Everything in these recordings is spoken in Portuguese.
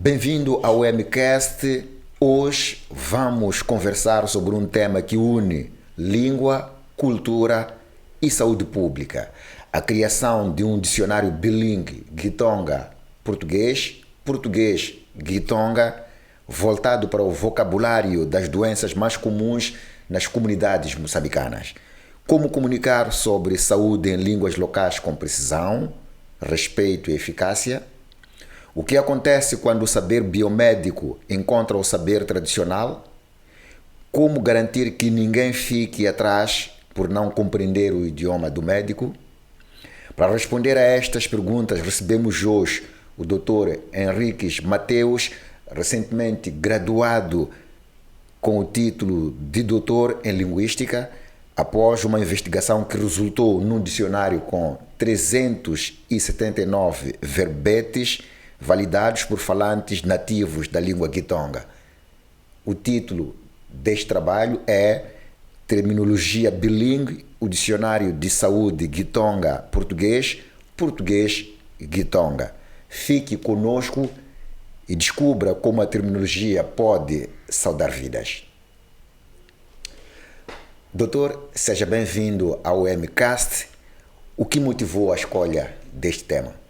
Bem-vindo ao MCast. Hoje vamos conversar sobre um tema que une língua, cultura e saúde pública. A criação de um dicionário bilingue Gitonga-português, português-Gitonga, voltado para o vocabulário das doenças mais comuns nas comunidades moçambicanas. Como comunicar sobre saúde em línguas locais com precisão, respeito e eficácia. O que acontece quando o saber biomédico encontra o saber tradicional? Como garantir que ninguém fique atrás por não compreender o idioma do médico? Para responder a estas perguntas, recebemos hoje o Dr. Henriques Mateus, recentemente graduado com o título de doutor em Linguística, após uma investigação que resultou num dicionário com 379 verbetes validados por falantes nativos da língua Gitonga. O título deste trabalho é Terminologia Bilingue, o Dicionário de Saúde Gitonga-Português, Português-Gitonga. Fique conosco e descubra como a terminologia pode salvar vidas. Doutor, seja bem-vindo ao MCast. O que motivou a escolha deste tema?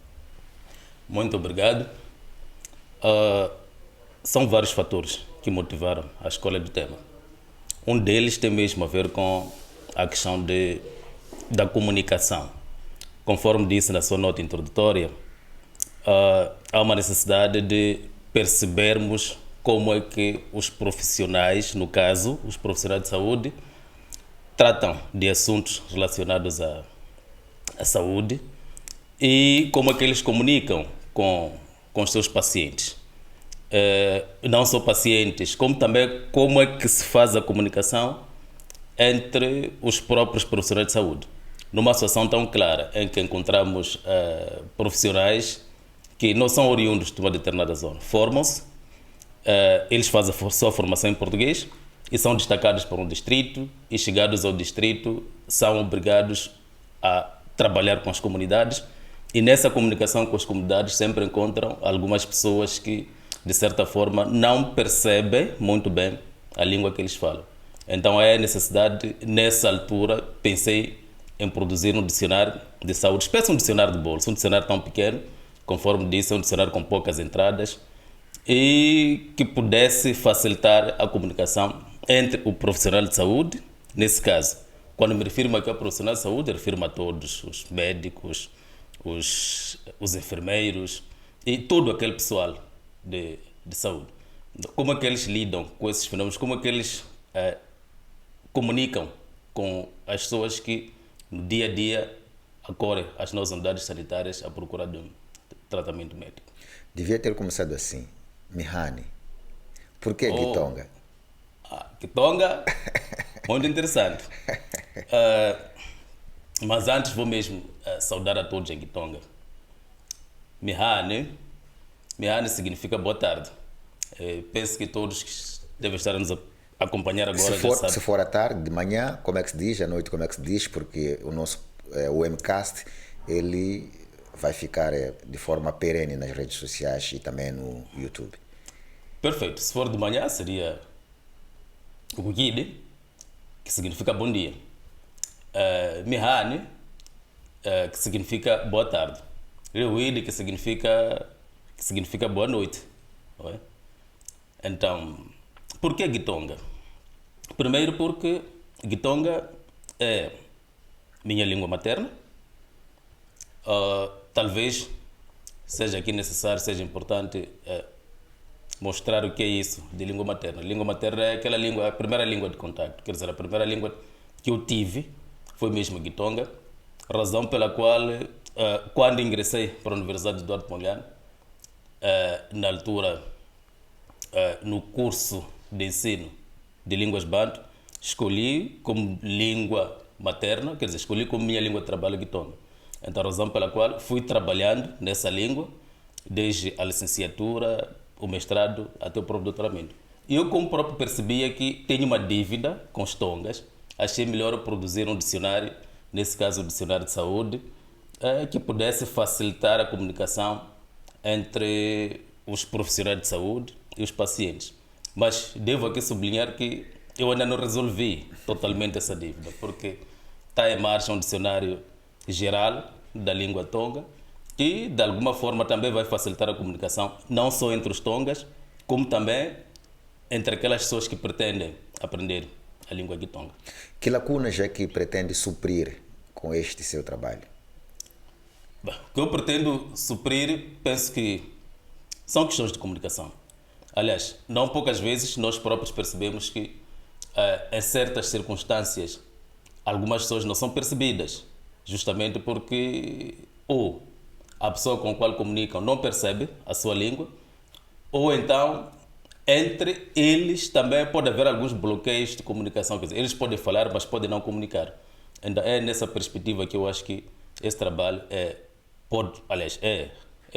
Muito obrigado. São vários fatores que motivaram a escolha do tema. Um deles tem mesmo a ver com a questão da comunicação. Conforme disse na sua nota introdutória, há uma necessidade de percebermos como é que os profissionais, no caso, os profissionais de saúde, tratam de assuntos relacionados à saúde e como é que eles comunicam com os seus pacientes. Não só pacientes, como também como é que se faz a comunicação entre os próprios profissionais de saúde. Numa situação tão clara em que encontramos profissionais que não são oriundos de uma determinada zona, formam-se, eles fazem a sua formação em português e são destacados para um distrito e, chegados ao distrito, são obrigados a trabalhar com as comunidades e nessa comunicação com as comunidades sempre encontram algumas pessoas que, de certa forma, não percebem muito bem a língua que eles falam. Então é a necessidade, nessa altura, pensei em produzir um dicionário de saúde, espécie um dicionário de bolso, um dicionário tão pequeno, conforme disse, um dicionário com poucas entradas e que pudesse facilitar a comunicação entre o profissional de saúde, nesse caso. Quando me refiro aqui ao profissional de saúde, refiro-me a todos, os médicos, os enfermeiros e todo aquele pessoal de saúde. Como é que eles lidam com esses fenômenos, como é que eles comunicam com as pessoas que no dia a dia acorrem às nossas unidades sanitárias à procura de um tratamento médico. Devia ter começado assim. Mihani. Por que Gitonga? Gitonga, muito interessante. Mas antes vou mesmo saudar a todos em Gitonga. Mihani significa boa tarde. Penso que todos que devem estar a nos acompanhar agora já sabem. Se for à tarde, de manhã, como é que se diz? À noite, como é que se diz? Porque o nosso o MCast, ele vai ficar de forma perene nas redes sociais e também no YouTube. Perfeito. Se for de manhã, seria o Guide, que significa bom dia. Mihani, que significa boa tarde. Rewid, que significa boa noite. Não é? Então, por que Gitonga? Primeiro porque Gitonga é minha língua materna. Talvez seja aqui necessário, seja importante mostrar o que é isso de língua materna. Língua materna é aquela língua, a primeira língua de contato. Quer dizer, a primeira língua que eu tive foi mesmo Gitonga, razão pela qual, quando ingressei para a Universidade de Eduardo Mondlane, na altura, no curso de ensino de línguas banto, escolhi como língua materna, quer dizer, escolhi como minha língua de trabalho Gitonga. Então, a razão pela qual fui trabalhando nessa língua, desde a licenciatura, o mestrado, até o próprio doutoramento. E eu, como próprio, percebia que tenho uma dívida com os tongas, achei melhor produzir um dicionário, nesse caso o dicionário de saúde, que pudesse facilitar a comunicação entre os profissionais de saúde e os pacientes. Mas devo aqui sublinhar que eu ainda não resolvi totalmente essa dívida, porque está em marcha um dicionário geral da língua tonga, que de alguma forma também vai facilitar a comunicação, não só entre os tongas, como também entre aquelas pessoas que pretendem aprender a língua tonga. Que lacunas é que pretende suprir com este seu trabalho? Bem, o que eu pretendo suprir, penso que são questões de comunicação. Aliás, não poucas vezes nós próprios percebemos que em certas circunstâncias algumas pessoas não são percebidas, justamente porque ou a pessoa com a qual comunicam não percebe a sua língua, ou então entre eles também pode haver alguns bloqueios de comunicação. Quer dizer, eles podem falar, mas podem não comunicar. Então é nessa perspectiva que eu acho que esse trabalho é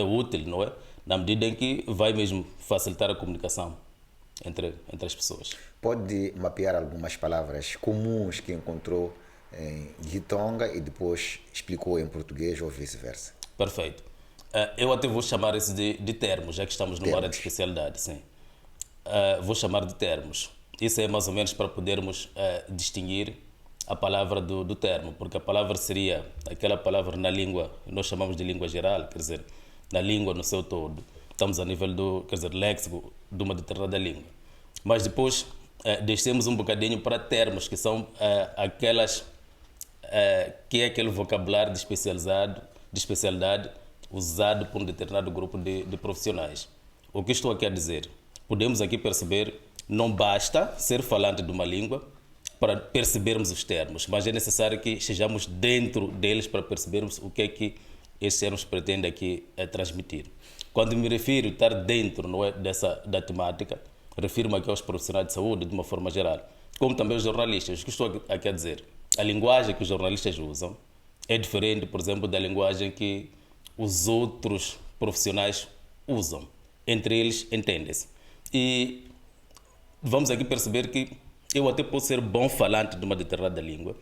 útil, não é? Na medida em que vai mesmo facilitar a comunicação entre as pessoas. Pode mapear algumas palavras comuns que encontrou em Gitonga e depois explicou em português ou vice-versa? Perfeito. Eu até vou chamar isso de termos, já que estamos numa área de especialidade, sim. Vou chamar de termos. Isso é mais ou menos para podermos distinguir a palavra do termo, porque a palavra seria aquela palavra na língua, nós chamamos de língua geral, quer dizer, na língua no seu todo. Estamos a nível do, quer dizer, léxico de uma determinada língua. Mas depois descemos um bocadinho para termos, que são aquelas, que é aquele vocabulário de especialidade usado por um determinado grupo de profissionais. O que estou aqui a dizer? Podemos aqui perceber, não basta ser falante de uma língua para percebermos os termos, mas é necessário que estejamos dentro deles para percebermos o que é que esses termos pretendem aqui transmitir. Quando me refiro a estar dentro, não é, da temática, refiro-me aqui aos profissionais de saúde de uma forma geral, como também os jornalistas. O que estou aqui a dizer? A linguagem que os jornalistas usam é diferente, por exemplo, da linguagem que os outros profissionais usam. Entre eles, entendem-se. E vamos aqui perceber que eu até posso ser bom falante de uma determinada língua,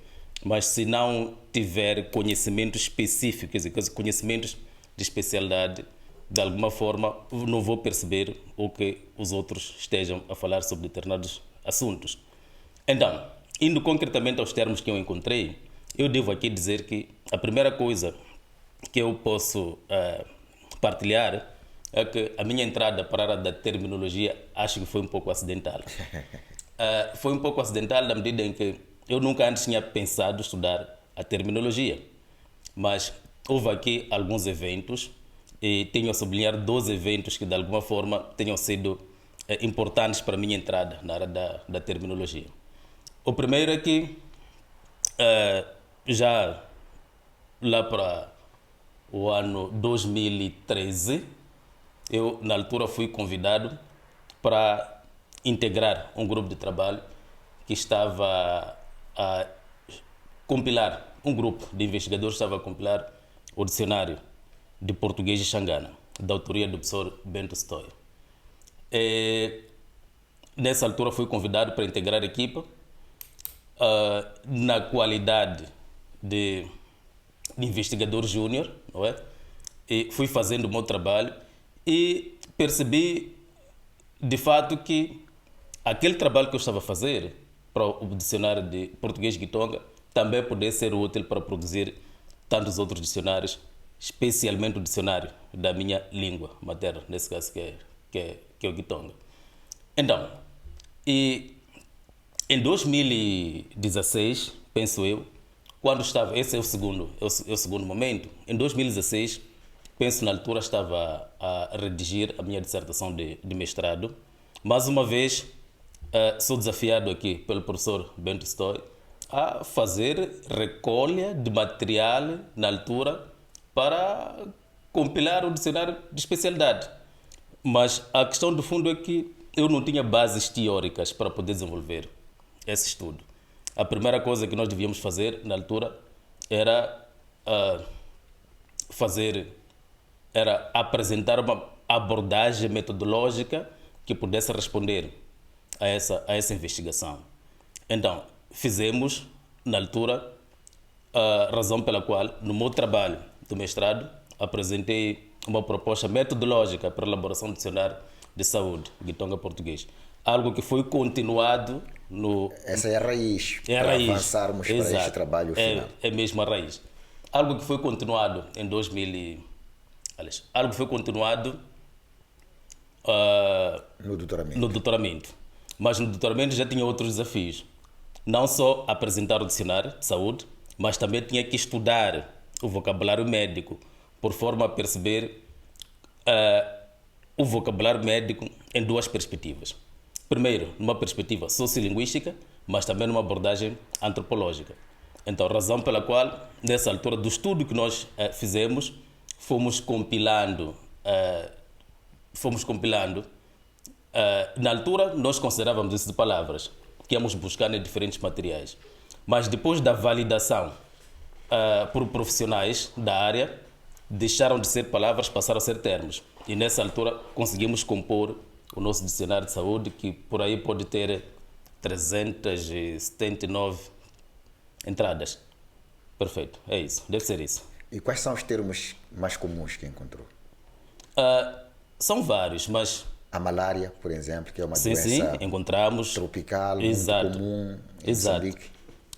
mas se não tiver conhecimento específico, quer dizer, conhecimentos de especialidade, de alguma forma não vou perceber o que os outros estejam a falar sobre determinados assuntos. Então, indo concretamente aos termos que eu encontrei, eu devo aqui dizer que a primeira coisa que eu posso partilhar é que a minha entrada para a área da terminologia acho que foi um pouco acidental. Foi um pouco acidental na medida em que eu nunca antes tinha pensado estudar a terminologia, mas houve aqui alguns eventos e tenho a sublinhar 2 eventos que de alguma forma tenham sido importantes para a minha entrada na área da terminologia. O primeiro é que já lá para o ano 2013, eu na altura fui convidado para integrar um grupo de trabalho que estava a compilar, um grupo de investigadores estava a compilar o dicionário de português de Xangana, da autoria do professor Bento Stoy. Nessa altura fui convidado para integrar a equipa na qualidade de investigador júnior, não é? E fui fazendo o meu trabalho e percebi de fato que aquele trabalho que eu estava a fazer para o dicionário de português Gitonga também poderia ser útil para produzir tantos outros dicionários, especialmente o dicionário da minha língua materna, nesse caso que é o Gitonga. Então, e em 2016, penso eu, quando estava, esse é o segundo momento, em 2016, penso na altura estava a redigir a minha dissertação de mestrado. Mais uma vez, sou desafiado aqui pelo professor Bento Stoy a fazer recolha de material na altura para compilar o dicionário de especialidade. Mas a questão do fundo é que eu não tinha bases teóricas para poder desenvolver esse estudo. A primeira coisa que nós devíamos fazer na altura era apresentar uma abordagem metodológica que pudesse responder a essa investigação. Então, fizemos, na altura, a razão pela qual, no meu trabalho do mestrado, apresentei uma proposta metodológica para a elaboração do dicionário de saúde, Guitonga Português. Algo que foi continuado no... Essa é a raiz, É a para raiz. avançarmos para Exato. este trabalho final. É mesmo a raiz. Algo que foi continuado em 2000 aliás, algo que foi continuado No doutoramento. no doutoramento. Mas no doutoramento já tinha outros desafios. Não só apresentar o dicionário de saúde, mas também tinha que estudar o vocabulário médico, por forma a perceber o vocabulário médico em duas perspectivas. Primeiro, numa perspectiva sociolinguística, mas também numa abordagem antropológica. Então, razão pela qual, nessa altura do estudo que nós fizemos, fomos compilando. Na altura, nós considerávamos isso de palavras, que íamos buscar em diferentes materiais. Mas depois da validação por profissionais da área, deixaram de ser palavras, passaram a ser termos. E nessa altura conseguimos compor o nosso dicionário de saúde, que por aí pode ter 379 entradas. Perfeito, é isso, deve ser isso. E quais são os termos mais comuns que encontrou? São vários, mas A malária, por exemplo, que é uma sim, doença encontramos. tropical, muito Exato. comum em Exato. Moçambique.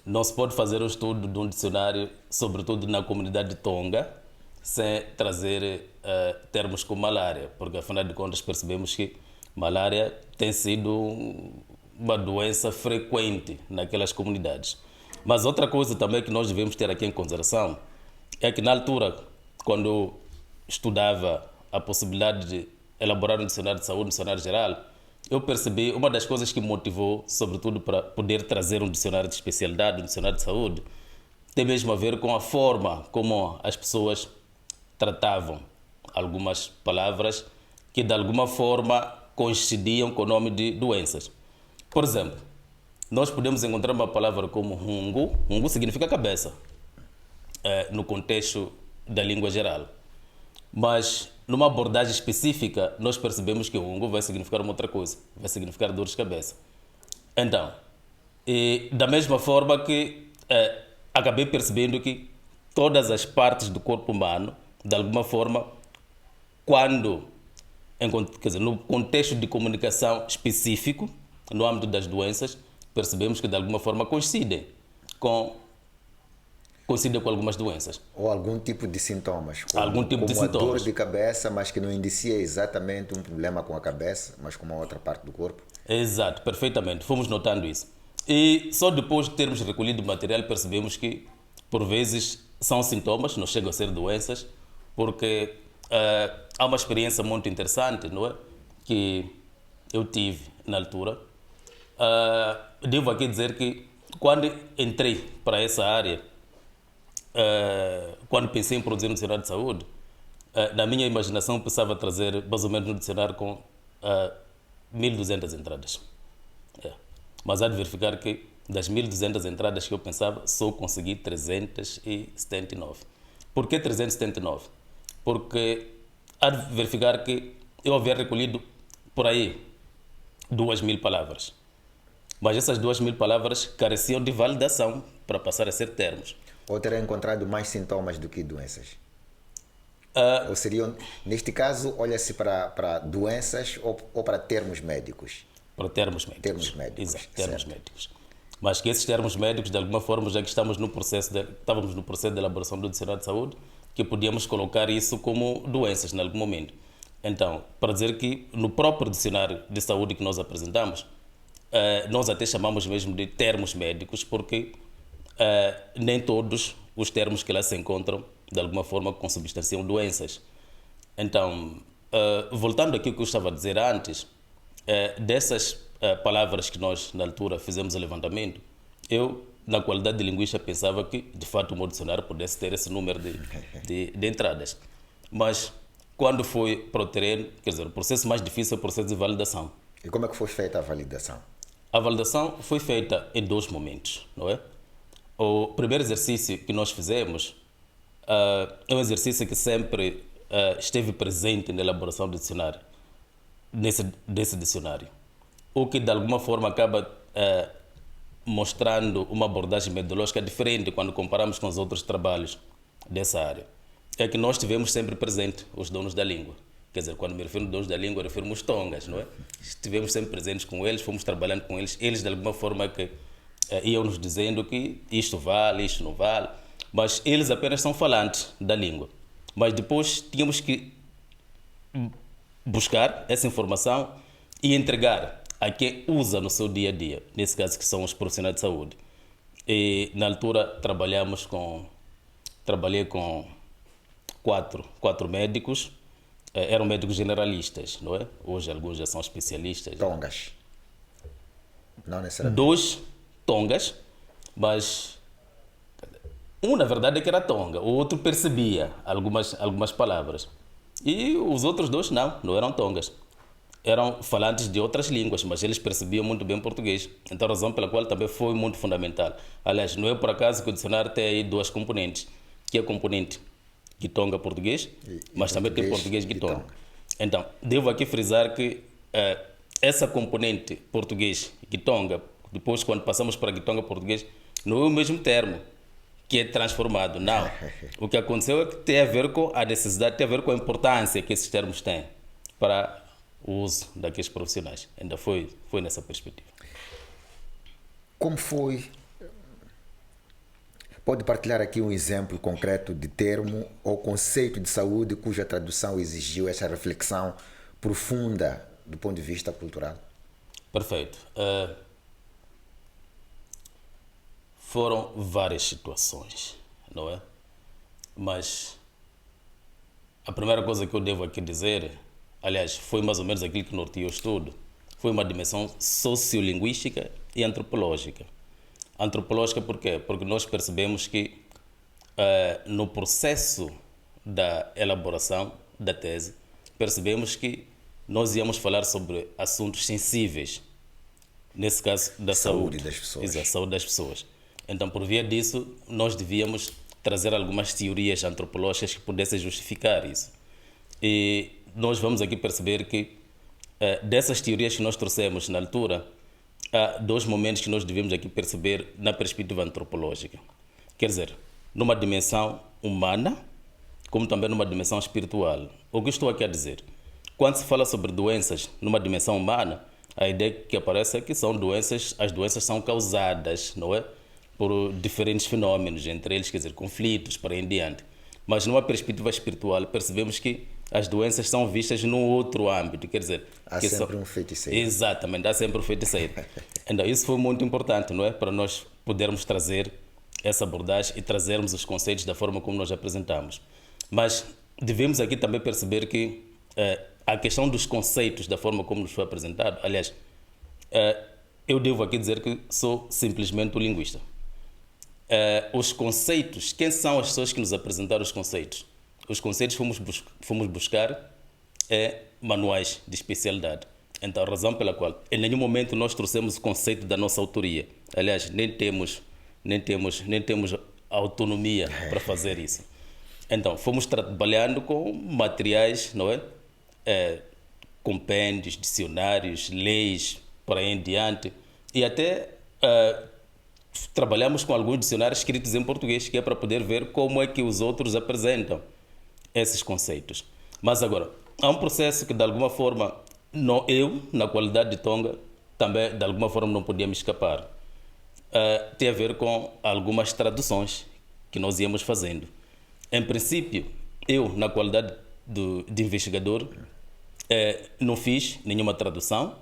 Não se pode fazer o estudo de um dicionário, sobretudo na comunidade de Tonga, sem trazer termos como malária, porque afinal de contas percebemos que malária tem sido uma doença frequente naquelas comunidades. Mas outra coisa também que nós devemos ter aqui em consideração é que na altura, quando estudava a possibilidade de elaborar um dicionário de saúde, um dicionário geral, eu percebi uma das coisas que me motivou, sobretudo para poder trazer um dicionário de especialidade, um dicionário de saúde, tem mesmo a ver com a forma como as pessoas tratavam algumas palavras que de alguma forma coincidiam com o nome de doenças. Por exemplo, nós podemos encontrar uma palavra como rungo. Rungo significa cabeça, no contexto da língua geral. Mas numa abordagem específica, nós percebemos que o rungo vai significar uma outra coisa, vai significar dor de cabeça. Então, da mesma forma que acabei percebendo que todas as partes do corpo humano, de alguma forma, quando, quer dizer, no contexto de comunicação específico, no âmbito das doenças, percebemos que de alguma forma coincidem com algumas doenças. Ou algum tipo de sintomas. Como, Algum tipo de como a sintomas. dor de cabeça, mas que não indicia exatamente um problema com a cabeça, mas com uma outra parte do corpo. Exato, perfeitamente. Fomos notando isso. E só depois de termos recolhido o material, percebemos que, por vezes, são sintomas, não chegam a ser doenças, porque há uma experiência muito interessante, não é? Que eu tive na altura. Devo aqui dizer que, quando entrei para essa área, quando pensei em produzir um dicionário de saúde, na minha imaginação pensava trazer mais ou menos um dicionário com 1.200 entradas. Mas há de verificar que das 1.200 entradas que eu pensava, só consegui 379. Por que 379? Porque há de verificar que eu havia recolhido por aí 2.000 palavras. Mas essas 2.000 palavras careciam de validação para passar a ser termos. Ou terá encontrado mais sintomas do que doenças? Ou seriam, neste caso, olha-se para doenças ou para termos médicos? Para termos médicos. Termos médicos, Exato, termos certo. médicos. Mas que esses termos médicos, de alguma forma, já que estávamos no processo de elaboração do dicionário de saúde, que podíamos colocar isso como doenças, em algum momento. Então, para dizer que no próprio dicionário de saúde que nós apresentamos, nós até chamamos mesmo de termos médicos, porque nem todos os termos que lá se encontram, de alguma forma, consubstanciam doenças. Então, voltando aqui ao que eu estava a dizer antes, dessas palavras que nós, na altura, fizemos o levantamento, eu, na qualidade de linguista, pensava que, de fato, o meu dicionário pudesse ter esse número de entradas. Mas, quando foi para o terreno, quer dizer, o processo mais difícil é o processo de validação. E como é que foi feita a validação? A validação foi feita em 2 momentos, não é? O primeiro exercício que nós fizemos é um exercício que sempre esteve presente na elaboração do dicionário, desse dicionário. O que, de alguma forma, acaba mostrando uma abordagem metodológica diferente quando comparamos com os outros trabalhos dessa área. é que nós tivemos sempre presente os donos da língua. Quer dizer, quando me refiro aos donos da língua, refiro-me aos tongas, não é? Estivemos sempre presentes com eles, fomos trabalhando com eles. Eles, de alguma forma, que iam nos dizendo que isto vale, isto não vale. Mas eles apenas são falantes da língua. Mas depois tínhamos que buscar essa informação e entregar a quem usa no seu dia a dia, nesse caso que são os profissionais de saúde. E na altura trabalhei com quatro médicos, eram médicos generalistas, não é? Hoje alguns já são especialistas. Tongas. Não necessariamente. 2 tongas, mas um na verdade é que era tonga, o outro percebia algumas palavras. E os outros 2 não eram tongas. Eram falantes de outras línguas, mas eles percebiam muito bem português. Então a razão pela qual também foi muito fundamental. Aliás, não é por acaso que o dicionário tem aí 2 componentes, que é a componente Kitonga português, mas também tem português Kitonga. Então, devo aqui frisar que essa componente português Kitonga, depois quando passamos para Kitonga português, não é o mesmo termo que é transformado, não. O que aconteceu é que tem a ver com a necessidade, tem a ver com a importância que esses termos têm para o uso daqueles profissionais. Ainda foi nessa perspectiva. Como foi? Pode partilhar aqui um exemplo concreto de termo ou conceito de saúde cuja tradução exigiu essa reflexão profunda do ponto de vista cultural? Perfeito. Foram várias situações, não é? Mas a primeira coisa que eu devo aqui dizer, aliás, foi mais ou menos aquilo que norteou o estudo, foi uma dimensão sociolinguística e antropológica. Antropológica por quê? Porque nós percebemos que no processo da elaboração da tese, percebemos que nós íamos falar sobre assuntos sensíveis, nesse caso da saúde das pessoas. Exato, saúde das pessoas. Então, por via disso, nós devíamos trazer algumas teorias antropológicas que pudessem justificar isso. E nós vamos aqui perceber que dessas teorias que nós trouxemos na altura, há 2 momentos que nós devemos aqui perceber na perspectiva antropológica. Quer dizer, numa dimensão humana, como também numa dimensão espiritual. O que estou aqui a dizer? Quando se fala sobre doenças numa dimensão humana, a ideia que aparece é que as doenças são causadas, não é? Por diferentes fenómenos, entre eles, quer dizer, conflitos, para em diante. Mas numa perspectiva espiritual, percebemos que as doenças são vistas num outro âmbito, quer dizer... Há sempre um feiticeiro. Exatamente, há sempre um feiticeiro. Então, isso foi muito importante, não é? Para nós podermos trazer essa abordagem e trazermos os conceitos da forma como nós apresentamos. Mas devemos aqui também perceber que a questão dos conceitos, da forma como nos foi apresentado, aliás, eu devo aqui dizer que sou simplesmente um linguista. Os conceitos, quem são as pessoas que nos apresentaram os conceitos? Os conceitos fomos buscar manuais de especialidade. Então, a razão pela qual em nenhum momento nós trouxemos o conceito da nossa autoria. Aliás, nem temos autonomia para fazer isso. Então, fomos trabalhando com materiais, não é? Compêndios, dicionários, leis, por aí em diante. E até trabalhamos com alguns dicionários escritos em português, que é para poder ver como é que os outros apresentam esses conceitos. Mas agora, há um processo que de alguma forma, eu, na qualidade de tonga, também de alguma forma não podia me escapar. Tem a ver com algumas traduções que nós íamos fazendo. Em princípio, eu, na qualidade de investigador, não fiz nenhuma tradução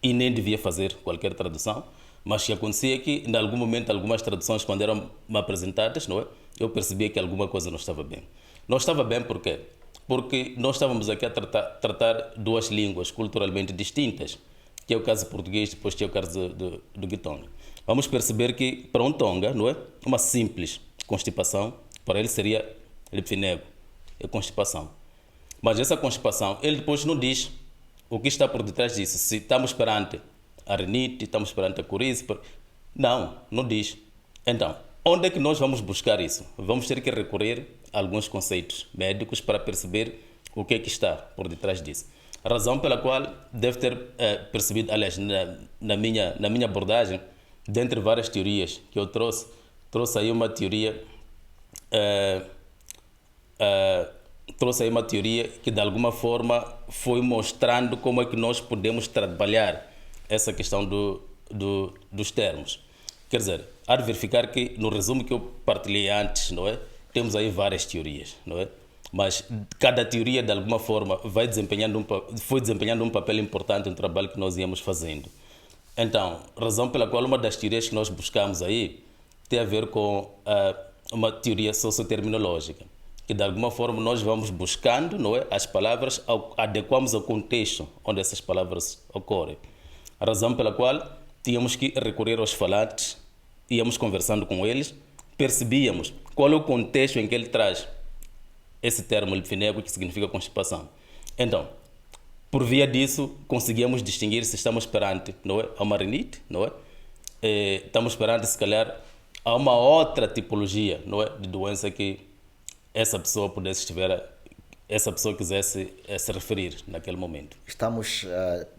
e nem devia fazer qualquer tradução, mas o que acontecia é que, em algum momento, algumas traduções, quando eram apresentadas, não é? Eu percebia que alguma coisa não estava bem. Não estava bem por quê? Porque nós estávamos aqui a tratar 2 línguas culturalmente distintas, que é o caso português, depois que é o caso do Kitonga. Vamos perceber que, para um Tonga, não é? Uma simples constipação, para ele seria lipfinego, é constipação. Mas essa constipação, ele depois não diz o que está por detrás disso. Se estamos perante a rinite, estamos perante a coriza. Não diz. Então, onde é que nós vamos buscar isso? Vamos ter que recorrer a alguns conceitos médicos para perceber o que é que está por detrás disso. A razão pela qual deve ter percebido, aliás, na minha abordagem, dentre várias teorias que eu trouxe aí uma teoria trouxe aí uma teoria que de alguma forma foi mostrando como é que nós podemos trabalhar essa questão dos termos. Quer dizer, há de verificar que no resumo que eu partilhei antes, não é? Temos aí várias teorias, não é? Mas cada teoria de alguma forma foi desempenhando um papel importante no trabalho que nós íamos fazendo. Então, razão pela qual uma das teorias que nós buscamos aí tem a ver com uma teoria socioterminológica, que de alguma forma nós vamos buscando, não é, as palavras, adequamos ao contexto onde essas palavras ocorrem. A razão pela qual tínhamos que recorrer aos falantes, íamos conversando com eles, percebíamos qual é o contexto em que ele traz esse termo lifinego, que significa constipação. Então, por via disso, conseguíamos distinguir se estamos perante, não é, a uma rinite, não é? Estamos perante, se calhar, a uma outra tipologia, não é, de doença que essa pessoa quisesse se referir naquele momento. Estamos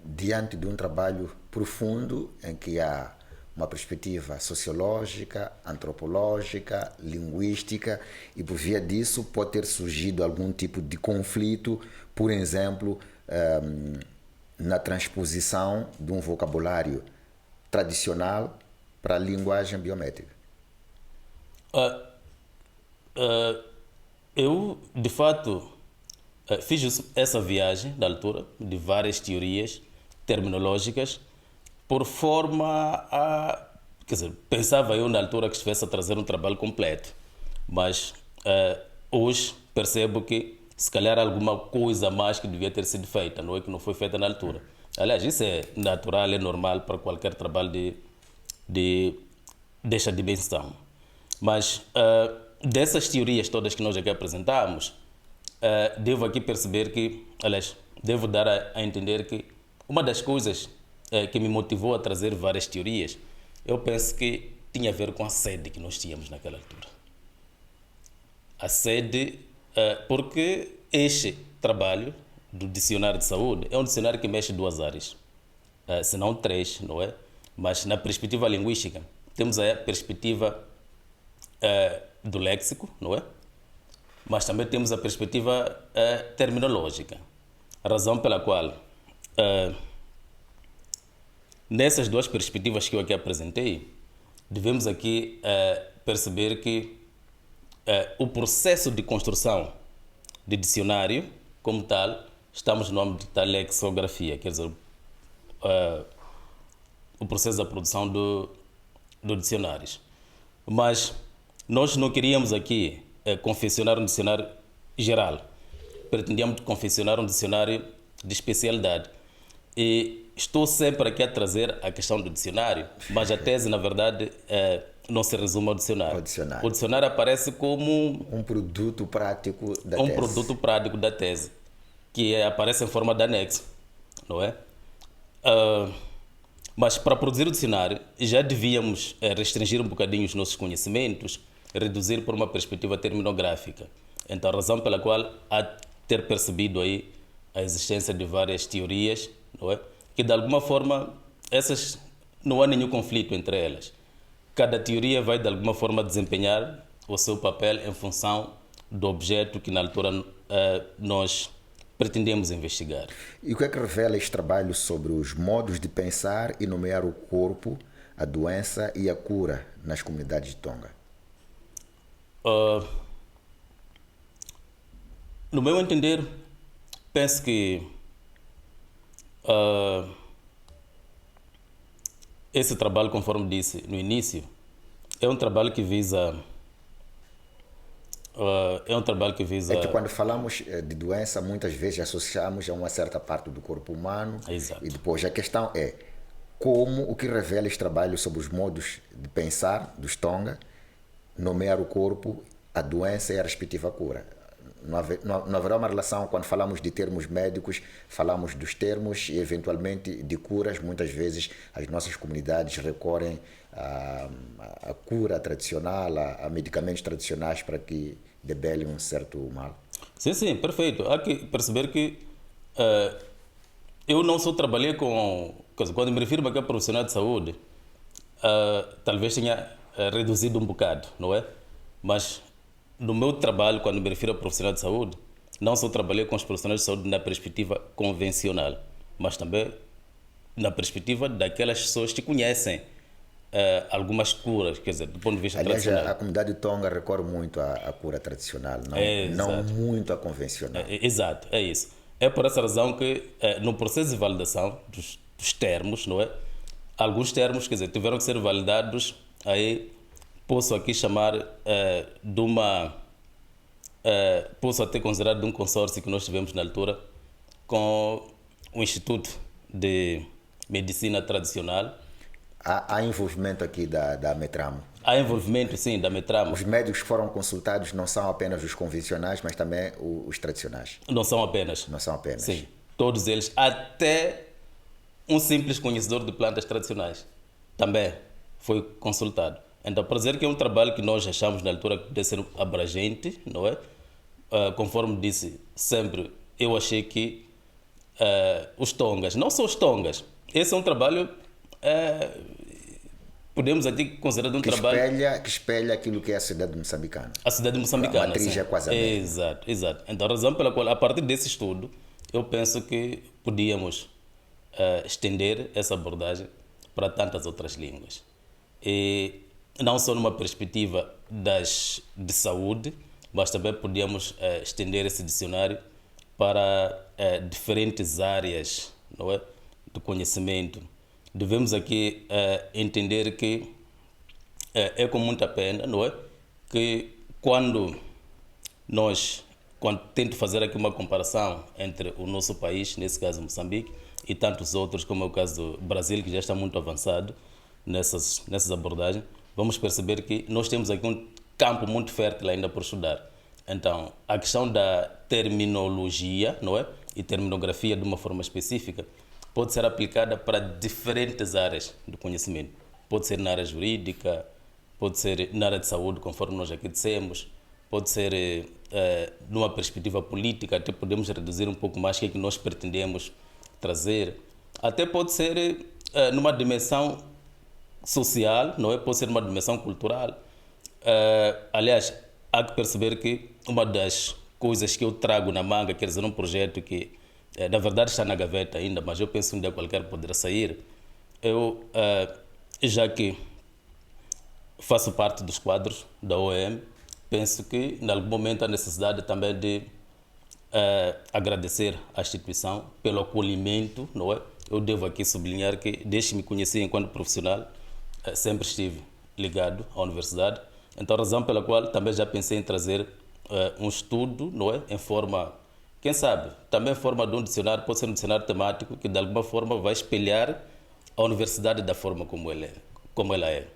diante de um trabalho profundo em que há uma perspectiva sociológica, antropológica, linguística, e por via disso pode ter surgido algum tipo de conflito, por exemplo, na transposição de um vocabulário tradicional para a linguagem biométrica. Eu, de fato, fiz essa viagem da altura de várias teorias terminológicas por forma a... Quer dizer, pensava eu na altura que estivesse a trazer um trabalho completo, mas hoje percebo que se calhar alguma coisa mais que devia ter sido feita, não é, que não foi feita na altura. Aliás, isso é natural, é normal para qualquer trabalho desta dimensão. Mas dessas teorias todas que nós aqui apresentamos, devo aqui perceber que, aliás, devo dar a entender que uma das coisas que me motivou a trazer várias teorias, eu penso que tinha a ver com a sede que nós tínhamos naquela altura. A sede, porque este trabalho do dicionário de saúde é um dicionário que mexe duas áreas, se não três, não é? Mas na perspectiva linguística, temos a perspectiva do léxico, não é? Mas também temos a perspectiva terminológica. A razão pela qual nessas duas perspectivas que eu aqui apresentei, devemos aqui perceber que o processo de construção de dicionário, como tal, estamos no âmbito da lexicografia, quer dizer, o processo da produção do dicionários. Mas nós não queríamos aqui confeccionar um dicionário geral, pretendíamos confeccionar um dicionário de especialidade. E estou sempre aqui a trazer a questão do dicionário, mas a tese, na verdade, não se resume ao dicionário. O dicionário aparece como um produto prático da tese. Um produto prático da tese, que aparece em forma de anexo, não é? Mas para produzir o dicionário, já devíamos restringir um bocadinho os nossos conhecimentos, reduzir por uma perspectiva terminográfica. Então, a razão pela qual há ter percebido aí a existência de várias teorias, não é? Que de alguma forma essas não há nenhum conflito entre elas. Cada teoria vai de alguma forma desempenhar o seu papel em função do objeto que na altura nós pretendemos investigar. E o que é que revela este trabalho sobre os modos de pensar e nomear o corpo, a doença e a cura nas comunidades de Tonga? No meu entender, penso que esse trabalho, conforme disse no início, é um trabalho que visa... É que quando falamos de doença, muitas vezes associamos a uma certa parte do corpo humano. Exato. E depois a questão é como o que revela este trabalho sobre os modos de pensar dos Tonga, nomear o corpo, a doença e a respectiva cura. Não haverá uma relação quando falamos de termos médicos, falamos dos termos e eventualmente de curas. Muitas vezes as nossas comunidades recorrem a cura tradicional, a medicamentos tradicionais para que debelem um certo mal. Sim, perfeito. Há que perceber que eu não só trabalhei com... Quando me refiro aqui a profissional de saúde, talvez tenha reduzido um bocado, não é? Mas no meu trabalho, quando me refiro a profissional de saúde, não só trabalhei com os profissionais de saúde na perspectiva convencional, mas também na perspectiva daquelas pessoas que conhecem algumas curas, quer dizer, do ponto de vista Aliás, tradicional. a comunidade Tonga recorre muito à cura tradicional, não Exato. muito à convencional. Exato, é isso. É por essa razão que no processo de validação dos termos, não é? Alguns termos, quer dizer, tiveram que ser validados, aí posso aqui chamar de uma... posso até considerar de um consórcio que nós tivemos na altura com o Instituto de Medicina Tradicional. Há envolvimento aqui da Metramo. Há envolvimento, sim, da Metramo. Os médicos que foram consultados não são apenas os convencionais, mas também os tradicionais. Não são apenas. Não são apenas. Sim, todos eles, até um simples conhecedor de plantas tradicionais também foi consultado. Então, para dizer que é um trabalho que nós achamos na altura que deve ser abrangente, não é? Conforme disse sempre, eu achei que os tongas, não só os tongas, esse é um trabalho, podemos aqui considerar um trabalho... Que espelha aquilo que é a cidade moçambicana. A cidade moçambicana. A matriz sim. é quase a mesma. Exato, exato. Então, a razão pela qual, a partir desse estudo, eu penso que podíamos estender essa abordagem para tantas outras línguas. E não só numa perspectiva de saúde, mas também podíamos estender esse dicionário para diferentes áreas, não é, do conhecimento. Devemos aqui entender que é com muita pena, não é, que quando tento fazer aqui uma comparação entre o nosso país, nesse caso Moçambique, e tantos outros, como é o caso do Brasil, que já está muito avançado nessas abordagens, vamos perceber que nós temos aqui um campo muito fértil ainda por estudar. Então, a questão da terminologia, não é, e terminografia de uma forma específica, pode ser aplicada para diferentes áreas do conhecimento. Pode ser na área jurídica, pode ser na área de saúde, conforme nós aqui dissemos, pode ser numa perspectiva política, até podemos reduzir um pouco mais o que é que nós pretendemos trazer. Até pode ser numa dimensão social, não é? Pode ser numa dimensão cultural. Aliás, há que perceber que uma das coisas que eu trago na manga, quer dizer, um projeto que na verdade está na gaveta ainda, mas eu penso que um dia qualquer poderá sair. Eu, já que faço parte dos quadros da OEM, penso que em algum momento há necessidade também de agradecer à instituição pelo acolhimento, não é? Eu devo aqui sublinhar que, desde que me conheci enquanto profissional, sempre estive ligado à universidade. Então, a razão pela qual também já pensei em trazer um estudo, não é? Em forma, quem sabe, também em forma de um dicionário, pode ser um dicionário temático que de alguma forma vai espelhar a universidade da forma como ela é.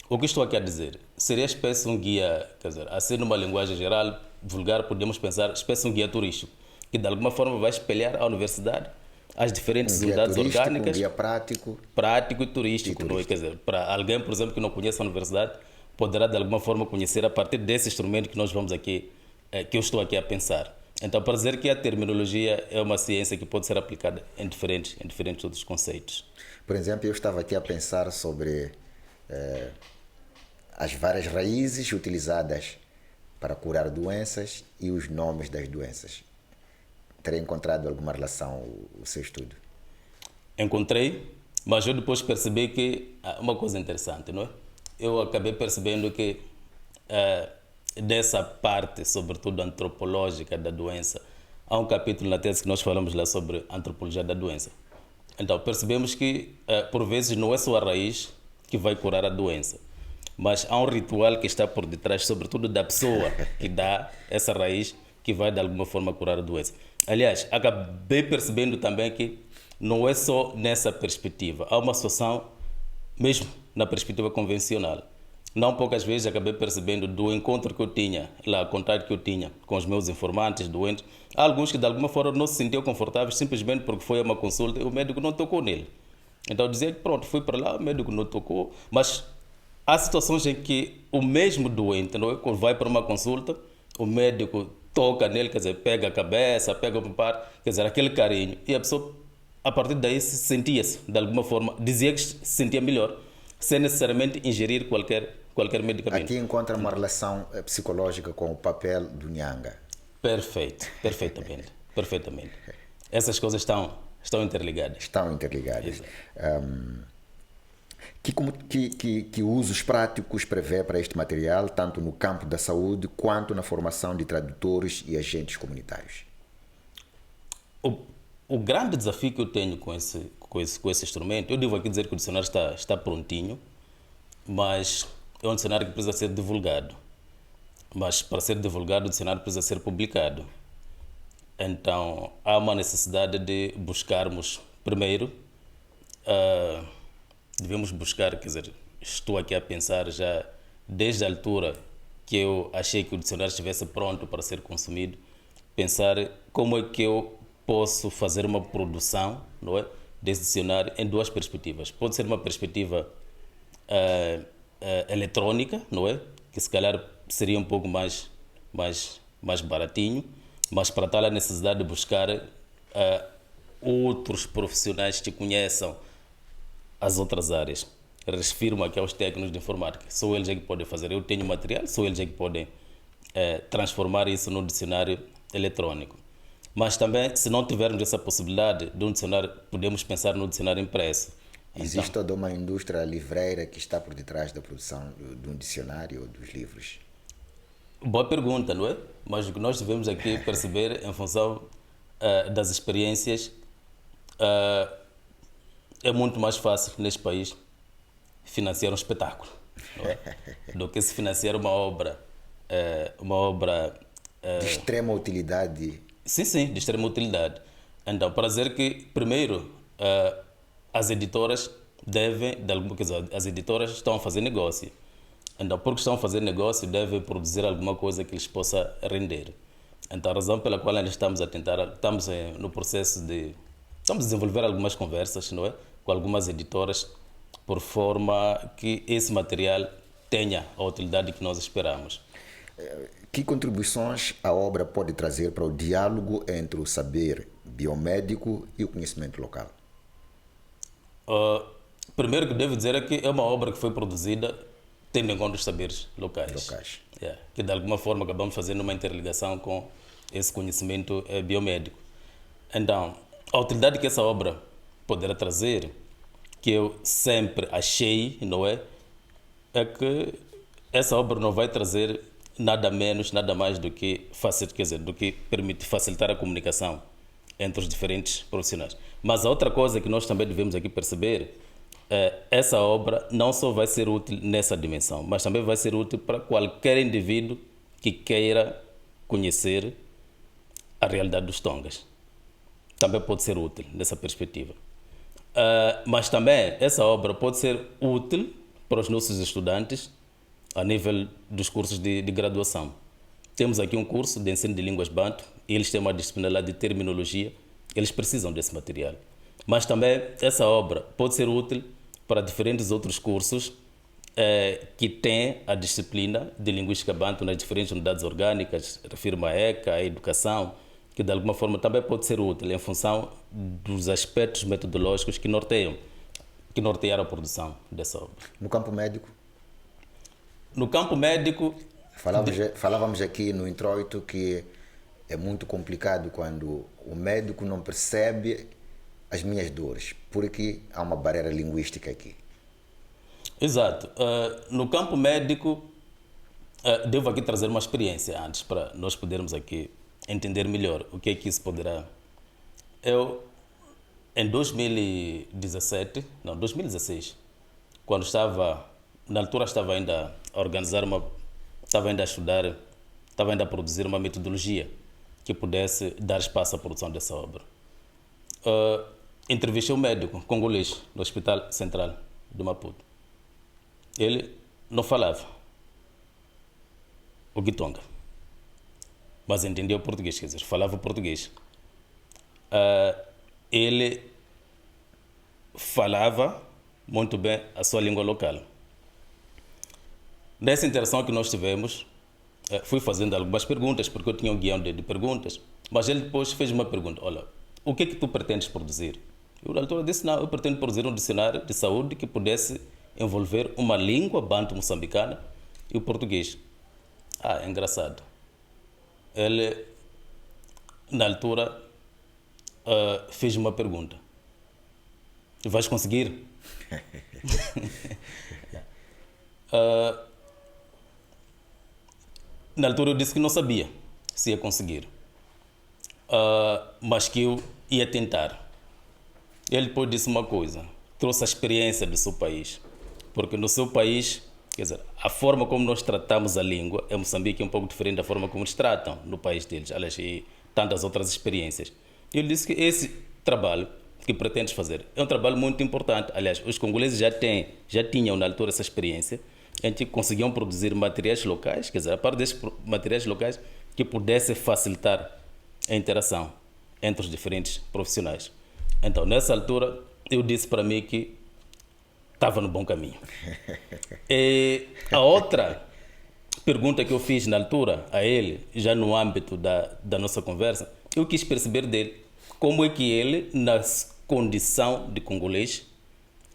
O que estou aqui a dizer? Seria espécie um guia, quer dizer, assim numa linguagem geral, vulgar, podemos pensar, espécie um guia turístico, que de alguma forma vai espelhar a universidade, as diferentes unidades orgânicas. Um guia prático. Prático e turístico, não é? Quer dizer, para alguém, por exemplo, que não conhece a universidade, poderá de alguma forma conhecer a partir desse instrumento que nós vamos aqui, que eu estou aqui a pensar. Então, para dizer que a terminologia é uma ciência que pode ser aplicada em diferentes outros conceitos. Por exemplo, eu estava aqui a pensar sobre as várias raízes utilizadas para curar doenças e os nomes das doenças. Terá encontrado alguma relação o seu estudo? Encontrei, mas eu depois percebi que uma coisa interessante, não é? Eu acabei percebendo que dessa parte, sobretudo antropológica da doença, há um capítulo na tese que nós falamos lá sobre antropologia da doença. Então, percebemos que, por vezes, não é só a raiz que vai curar a doença, mas há um ritual que está por detrás, sobretudo da pessoa que dá essa raiz, que vai, de alguma forma, curar a doença. Aliás, acabei percebendo também que não é só nessa perspectiva. Há uma situação, mesmo na perspectiva convencional. Não poucas vezes acabei percebendo do encontro que eu tinha, lá, contato que eu tinha com os meus informantes, doentes. Há alguns que de alguma forma não se sentiam confortáveis simplesmente porque foi a uma consulta e o médico não tocou nele. Então eu dizia que pronto, fui para lá, o médico não tocou, mas há situações em que o mesmo doente, não é? Quando vai para uma consulta, o médico toca nele, quer dizer, pega a cabeça, pega o par, quer dizer, aquele carinho. E a pessoa, a partir daí, se sentia-se, de alguma forma, dizia que se sentia melhor. sem necessariamente ingerir qualquer medicamento. Aqui encontra uma relação psicológica com o papel do Nhanga. Perfeito, perfeitamente, perfeitamente. Essas coisas estão interligadas. Estão interligadas. Que usos práticos prevê para este material, tanto no campo da saúde quanto na formação de tradutores e agentes comunitários? O grande desafio que eu tenho com esse instrumento, eu devo aqui dizer que o dicionário está prontinho, mas é um dicionário que precisa ser divulgado. Mas para ser divulgado, o dicionário precisa ser publicado. Então, há uma necessidade de buscarmos, primeiro, devemos buscar, quer dizer, estou aqui a pensar já desde a altura que eu achei que o dicionário estivesse pronto para ser consumido, pensar como é que eu posso fazer uma produção, não é, desse dicionário em duas perspectivas. Pode ser uma perspectiva eletrônica, não é, que se calhar seria um pouco mais baratinho, mas para tal a necessidade de buscar outros profissionais que conheçam as outras áreas. Refiro-me aqui aos técnicos de informática. Só eles é que podem fazer. Eu tenho material, só eles é que podem transformar isso num dicionário eletrônico. Mas também, se não tivermos essa possibilidade de um dicionário, podemos pensar no dicionário impresso. Existe toda uma indústria livreira que está por detrás da produção de um dicionário ou dos livros? Boa pergunta, não é? Mas o que nós devemos aqui perceber, em função das experiências, é muito mais fácil neste país financiar um espetáculo, não é? Do que se financiar uma obra de extrema utilidade. Sim, de extrema utilidade. Então, para dizer que, primeiro, as editoras as editoras estão a fazer negócio. Então, porque estão a fazer negócio, devem produzir alguma coisa que lhes possa render. Então, a razão pela qual nós estamos a tentar, estamos no processo de... Estamos a desenvolver algumas conversas, não é? Com algumas editoras, por forma que esse material tenha a utilidade que nós esperamos. Que contribuições a obra pode trazer para o diálogo entre o saber biomédico e o conhecimento local? Primeiro que devo dizer é que é uma obra que foi produzida tendo em conta os saberes locais. Que de alguma forma acabamos fazendo uma interligação com esse conhecimento biomédico. Então, a utilidade que essa obra poderá trazer, que eu sempre achei, não é? É que essa obra não vai trazer nada menos, nada mais do que permitir facilitar a comunicação entre os diferentes profissionais. Mas a outra coisa que nós também devemos aqui perceber essa obra não só vai ser útil nessa dimensão, mas também vai ser útil para qualquer indivíduo que queira conhecer a realidade dos Tongas. Também pode ser útil nessa perspectiva. Mas também essa obra pode ser útil para os nossos estudantes a nível dos cursos de graduação. Temos aqui um curso de ensino de línguas banto e eles têm uma disciplina lá de terminologia, eles precisam desse material. Mas também essa obra pode ser útil para diferentes outros cursos que têm a disciplina de linguística banto nas diferentes unidades orgânicas, refiro-me à ECA, à educação, que de alguma forma também pode ser útil em função dos aspectos metodológicos que nortearam a produção dessa obra. No campo médico? No campo médico... Falávamos aqui no introito que é muito complicado quando o médico não percebe as minhas dores, porque há uma barreira linguística aqui. Exato. No campo médico, devo aqui trazer uma experiência antes, para nós podermos aqui entender melhor o que é que isso poderá... Eu, em 2016, quando na altura estava ainda a organizar estava ainda a produzir uma metodologia que pudesse dar espaço à produção dessa obra. Entrevistei um médico congolês no Hospital Central do Maputo. Ele não falava o Kitonga, mas entendia o português, quer dizer, falava português. Ele falava muito bem a sua língua local. Nessa interação que nós tivemos, fui fazendo algumas perguntas, porque eu tinha um guião de perguntas, mas ele depois fez uma pergunta: olha, o que é que tu pretendes produzir? Eu, na altura, disse: não, eu pretendo produzir um dicionário de saúde que pudesse envolver uma língua banto-moçambicana e o português. É engraçado. Ele, na altura, fez uma pergunta. Vais conseguir? Na altura eu disse que não sabia se ia conseguir, mas que eu ia tentar. Ele depois disse uma coisa, trouxe a experiência do seu país, porque no seu país, quer dizer, a forma como nós tratamos a língua em Moçambique é um pouco diferente da forma como eles tratam no país deles, aliás, e tantas outras experiências. Ele disse que esse trabalho que pretendes fazer é um trabalho muito importante. Aliás, os congoleses já tinham na altura essa experiência, em que conseguiam produzir materiais locais, quer dizer, a parte desses materiais locais que pudessem facilitar a interação entre os diferentes profissionais. Então, nessa altura, eu disse para mim que estava no bom caminho. E a outra pergunta que eu fiz na altura a ele, já no âmbito da nossa conversa, eu quis perceber dele como é que ele, na condição de congolês,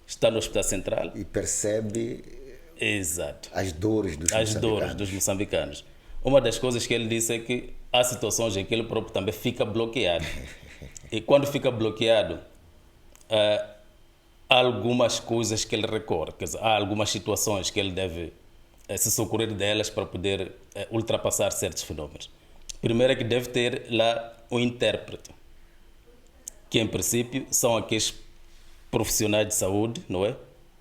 está no Hospital Central e percebe exato. As dores dos moçambicanos. Uma das coisas que ele disse é que há situações em que ele próprio também fica bloqueado. E quando fica bloqueado, há algumas coisas que ele recorre, quer dizer, há algumas situações que ele deve se socorrer delas para poder ultrapassar certos fenômenos. Primeiro é que deve ter lá um intérprete, que em princípio são aqueles profissionais de saúde, não é?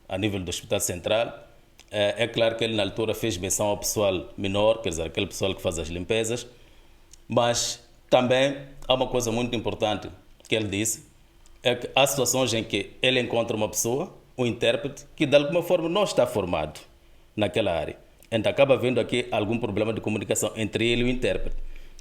A nível do Hospital Central. É claro que ele na altura fez menção ao pessoal menor, quer dizer, aquele pessoal que faz as limpezas, mas também há uma coisa muito importante que ele disse, é que há situações em que ele encontra uma pessoa, um intérprete, que de alguma forma não está formado naquela área. Então acaba havendo aqui algum problema de comunicação entre ele e o intérprete,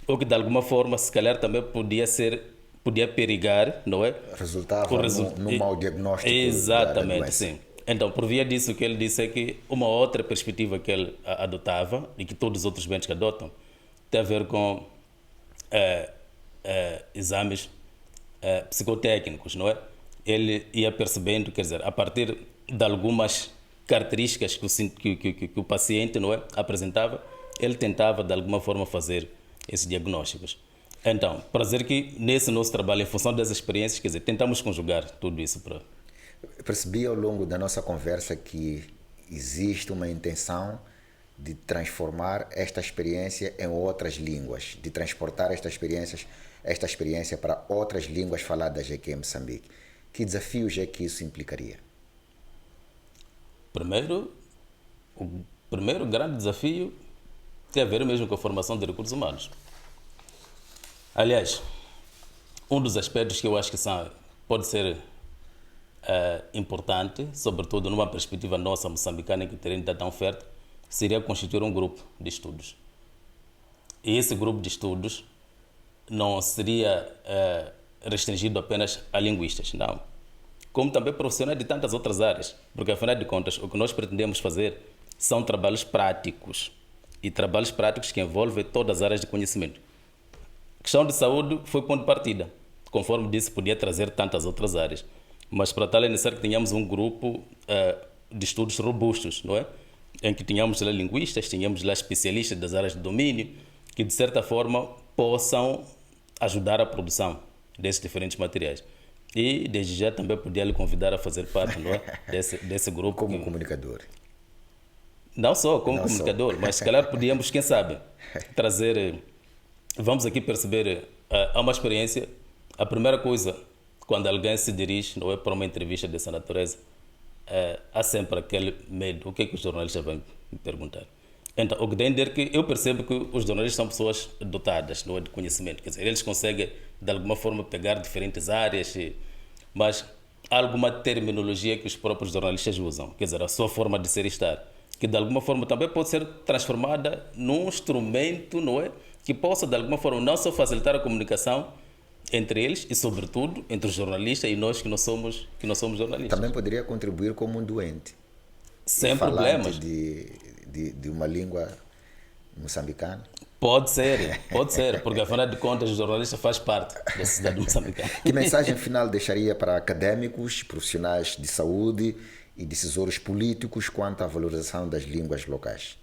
ou que de alguma forma, se calhar também podia perigar, não é? Resultava num mau diagnóstico. Exatamente, da sim. Então, por via disso, o que ele disse é que uma outra perspectiva que ele adotava, e que todos os outros médicos adotam, tem a ver com exames psicotécnicos, não é? Ele ia percebendo, quer dizer, a partir de algumas características que o paciente, não é, apresentava, ele tentava de alguma forma fazer esses diagnósticos. Então, para dizer que nesse nosso trabalho, em função das experiências, quer dizer, tentamos conjugar tudo isso para... Percebi ao longo da nossa conversa que existe uma intenção de transformar esta experiência em outras línguas, de transportar esta experiência para outras línguas faladas aqui em Moçambique. Que desafios é que isso implicaria? O primeiro grande desafio tem a ver mesmo com a formação de recursos humanos. Aliás, um dos aspectos que eu acho que pode ser importante, sobretudo numa perspectiva nossa moçambicana, que o terreno está tão fértil, seria constituir um grupo de estudos. E esse grupo de estudos não seria restringido apenas a linguistas, não. Como também profissionais de tantas outras áreas, porque afinal de contas o que nós pretendemos fazer são trabalhos práticos, e trabalhos práticos que envolvem todas as áreas de conhecimento. A questão de saúde foi ponto de partida, conforme disse, podia trazer tantas outras áreas, mas para tal é necessário que tenhamos um grupo de estudos robustos, não é? Em que tenhamos lá linguistas, tenhamos lá especialistas das áreas de domínio, que de certa forma possam ajudar a produção desses diferentes materiais. E desde já também podia lhe convidar a fazer parte, não é? desse grupo. Como comunicador. Não só como comunicador, mas se calhar podíamos, quem sabe, trazer... Vamos aqui perceber, há uma experiência, a primeira coisa, quando alguém se dirige, não é, para uma entrevista dessa natureza, há sempre aquele medo, o que é que os jornalistas vão me perguntar? Então, o que tem a dizer que eu percebo que os jornalistas são pessoas dotadas, não é, de conhecimento, quer dizer, eles conseguem de alguma forma pegar diferentes áreas, mas há alguma terminologia que os próprios jornalistas usam, quer dizer, a sua forma de ser e estar, que de alguma forma também pode ser transformada num instrumento, não é, que possa de alguma forma não só facilitar a comunicação entre eles e sobretudo entre os jornalistas e nós que não somos jornalistas. Também poderia contribuir como um doente. Sem problemas. De uma língua moçambicana. Pode ser, porque afinal de contas o jornalista faz parte da sociedade moçambicana. Que mensagem final deixaria para académicos, profissionais de saúde e decisores políticos quanto à valorização das línguas locais?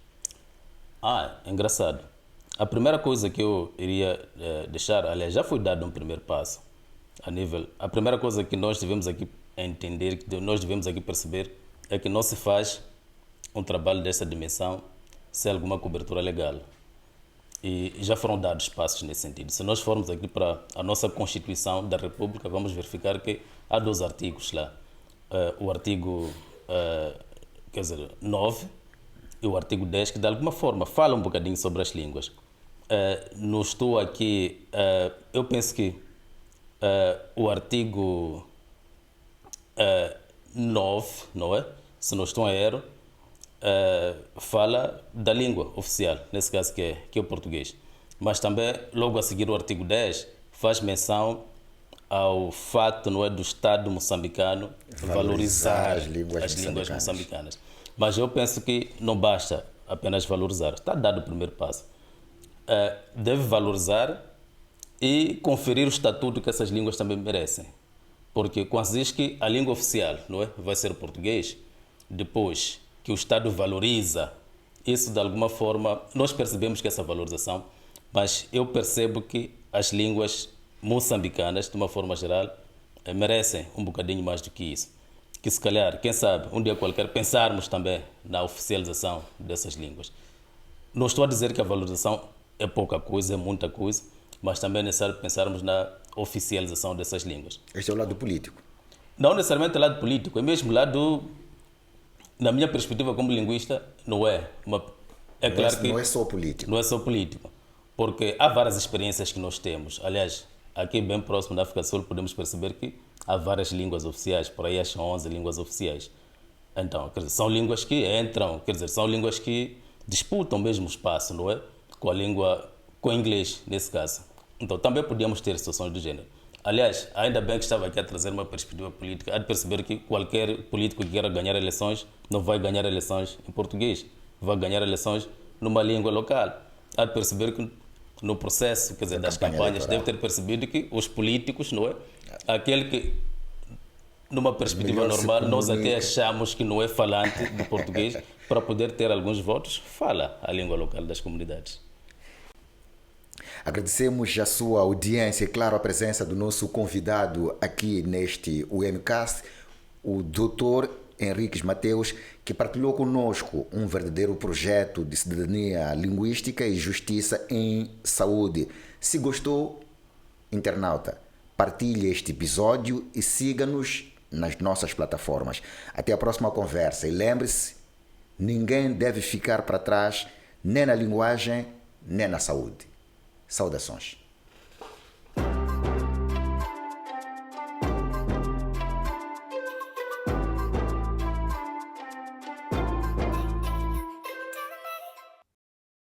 Engraçado. A primeira coisa que eu iria deixar, aliás, já foi dado um primeiro passo a primeira coisa que nós devemos aqui entender, que nós devemos aqui perceber, é que não se faz um trabalho dessa dimensão sem alguma cobertura legal. E já foram dados passos nesse sentido. Se nós formos aqui para a nossa Constituição da República, vamos verificar que há 2 artigos lá. O artigo 9 e o artigo 10, que de alguma forma falam um bocadinho sobre as línguas. Não estou aqui... eu penso que o artigo 9, não é? Se não estou a erro, fala da língua oficial, nesse caso que é o português. Mas também, logo a seguir, o artigo 10 faz menção ao fato, não é, do Estado moçambicano valorizar as línguas moçambicanas. Mas eu penso que não basta apenas valorizar. Está dado o primeiro passo. Deve valorizar e conferir o estatuto que essas línguas também merecem. Porque quando diz que a língua oficial, não é, vai ser o português, depois que o Estado valoriza, isso de alguma forma, nós percebemos que essa valorização, mas eu percebo que as línguas moçambicanas, de uma forma geral, merecem um bocadinho mais do que isso. Que se calhar, quem sabe, um dia qualquer, pensarmos também na oficialização dessas línguas. Não estou a dizer que a valorização é pouca coisa, é muita coisa, mas também é necessário pensarmos na oficialização dessas línguas. Este é o lado político? Não necessariamente o lado político, é mesmo o lado, na minha perspectiva como linguista, não é. Não é só político. Não é só político, porque há várias experiências que nós temos. Aliás, aqui bem próximo da África do Sul podemos perceber que há várias línguas oficiais, por aí são 11 línguas oficiais. Então, quer dizer, são línguas que entram, quer dizer, são línguas que disputam o mesmo espaço, não é? Com a língua, com o inglês, nesse caso. Então, também podíamos ter situações do gênero. Aliás, ainda bem que estava aqui a trazer uma perspectiva política, há de perceber que qualquer político que queira ganhar eleições não vai ganhar eleições em português, vai ganhar eleições numa língua local. Há de perceber que no processo, quer dizer, das campanhas, deve ter percebido que os políticos, não é? Aquele que, numa perspectiva normal, nós até achamos que não é falante de português, para poder ter alguns votos, fala a língua local das comunidades. Agradecemos a sua audiência e, claro, a presença do nosso convidado aqui neste UNCast, o Dr. Henriques Mateus, que partilhou conosco um verdadeiro projeto de cidadania linguística e justiça em saúde. Se gostou, internauta, partilhe este episódio e siga-nos nas nossas plataformas. Até a próxima conversa e lembre-se, ninguém deve ficar para trás, nem na linguagem, nem na saúde. Saudações.